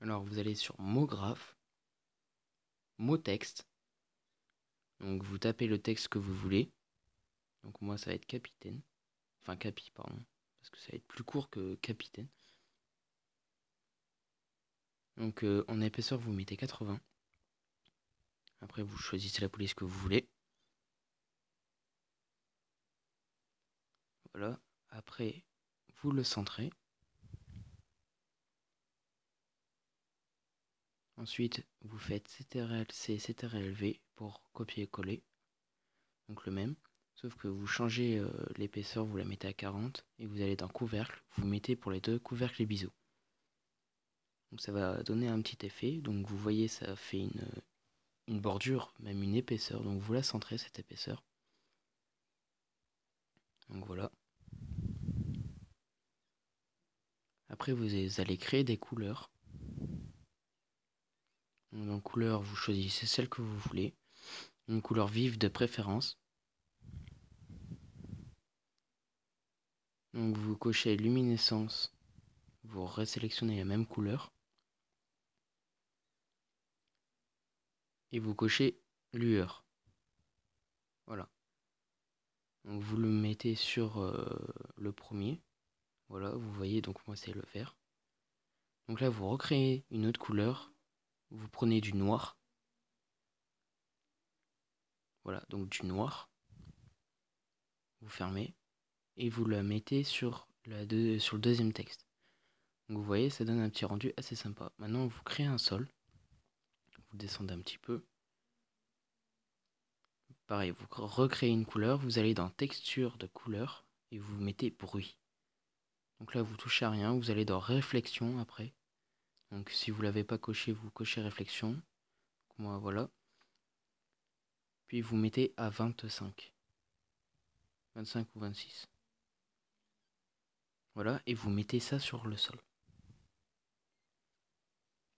Alors vous allez sur mot graphe, mot texte. Donc vous tapez le texte que vous voulez. Donc moi ça va être capitaine. Enfin capi, pardon. Parce que ça va être plus court que capitaine. Donc en épaisseur vous mettez 80. Après vous choisissez la police que vous voulez. Voilà. Après vous le centrez. Ensuite vous faites CTRL-C, CTRL-V pour copier-coller. Donc le même. Sauf que vous changez l'épaisseur, vous la mettez à 40. Et vous allez dans couvercle. Vous mettez pour les deux couvercles et biseaux. Donc ça va donner un petit effet. Donc vous voyez ça fait une bordure, même une épaisseur. Donc vous la centrez cette épaisseur. Donc voilà. Après vous allez créer des couleurs. Donc dans couleur vous choisissez celle que vous voulez. Une couleur vive de préférence. Donc vous cochez luminescence. Vous resélectionnez la même couleur. Et vous cochez lueur. Voilà. Donc vous le mettez sur le premier. Voilà, vous voyez, donc moi c'est le vert. Donc là vous recréez une autre couleur. Vous prenez du noir. Voilà, donc du noir. Vous fermez. Et vous la mettez sur le deuxième texte. Donc vous voyez, ça donne un petit rendu assez sympa. Maintenant vous créez un sol. Vous descendez un petit peu. Pareil, vous recréez une couleur. Vous allez dans texture de couleur. Et vous mettez bruit. Donc là vous touchez à rien. Vous allez dans réflexion après. Donc si vous ne l'avez pas coché, vous cochez réflexion. Moi voilà. Puis vous mettez à 25. 25 ou 26. Voilà, et vous mettez ça sur le sol.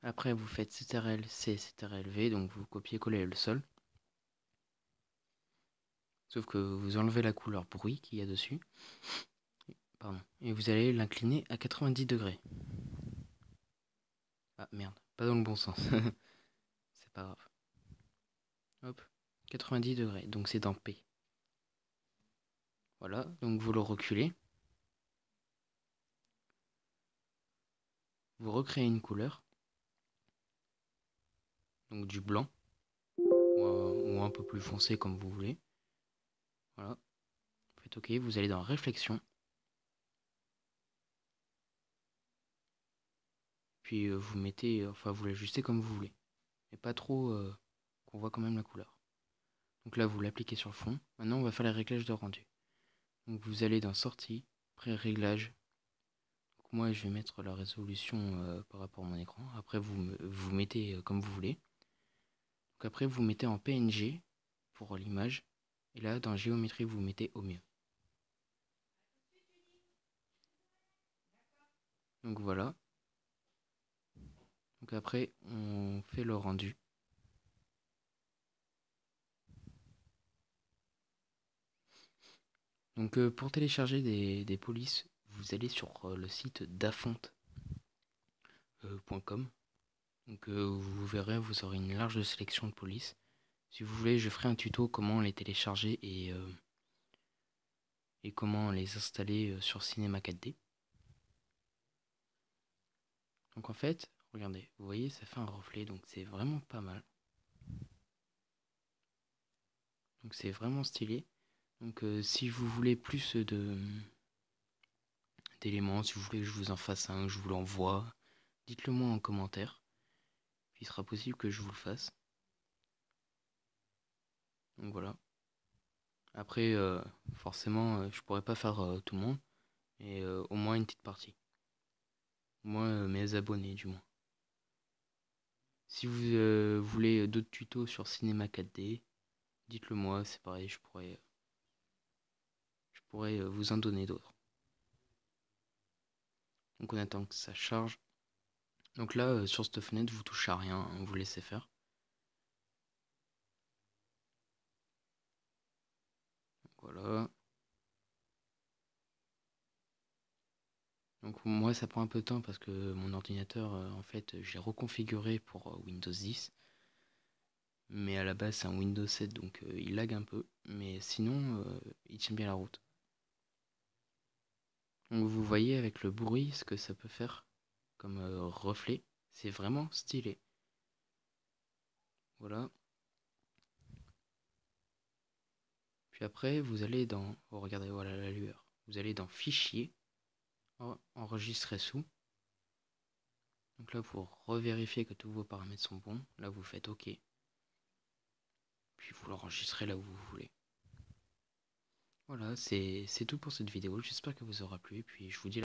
Après vous faites CTRL-C, CTRL-V, donc vous copiez-collez le sol. Sauf que vous enlevez la couleur bruit qu'il y a dessus. Pardon. Et vous allez l'incliner à 90 degrés. Ah merde, pas dans le bon sens. C'est pas grave. Hop, 90 degrés, donc c'est dans P. Voilà, donc vous le reculez. Vous recréez une couleur. Donc du blanc. Ou un peu plus foncé comme vous voulez. Voilà. Vous faites OK, vous allez dans réflexion. Puis vous mettez, enfin vous l'ajustez comme vous voulez. Mais pas trop qu'on voit quand même la couleur. Donc là vous l'appliquez sur le fond. Maintenant on va faire les réglages de rendu. Donc vous allez dans sortie, pré-réglage. Donc moi je vais mettre la résolution par rapport à mon écran. Après vous mettez comme vous voulez. Donc après vous mettez en PNG pour l'image. Et là dans géométrie vous mettez au mieux. Donc voilà. Donc après on fait le rendu. Donc pour télécharger des polices, vous allez sur le site dafont.com. Donc vous verrez, vous aurez une large sélection de polices. Si vous voulez, je ferai un tuto comment les télécharger et comment les installer sur Cinema 4D. Donc en fait, regardez, vous voyez, ça fait un reflet, donc c'est vraiment pas mal. Donc c'est vraiment stylé. Donc si vous voulez plus d'éléments, si vous voulez que je vous en fasse un, que je vous l'envoie, dites-le moi en commentaire. Puis il sera possible que je vous le fasse. Donc voilà. Après, forcément, je pourrais pas faire tout le monde, mais au moins une petite partie. Moi, mes abonnés du moins. Si vous voulez d'autres tutos sur Cinéma 4D, dites-le moi, c'est pareil, je pourrais vous en donner d'autres. Donc on attend que ça charge. Donc là, sur cette fenêtre, vous touchez à rien, hein, vous laissez faire. Donc voilà. Donc moi ça prend un peu de temps parce que mon ordinateur en fait j'ai reconfiguré pour Windows 10. Mais à la base c'est un Windows 7 donc il lag un peu. Mais sinon il tient bien la route. Donc vous voyez avec le bruit ce que ça peut faire comme reflet. C'est vraiment stylé. Voilà. Puis après vous allez dans... Oh, regardez, voilà la lueur. Vous allez dans Fichier, enregistrer sous. Donc là vous revérifiez que tous vos paramètres sont bons. Là vous faites OK. Puis vous l'enregistrez là où vous voulez. Voilà, c'est tout pour cette vidéo. J'espère que vous aura plu. Puis je vous dis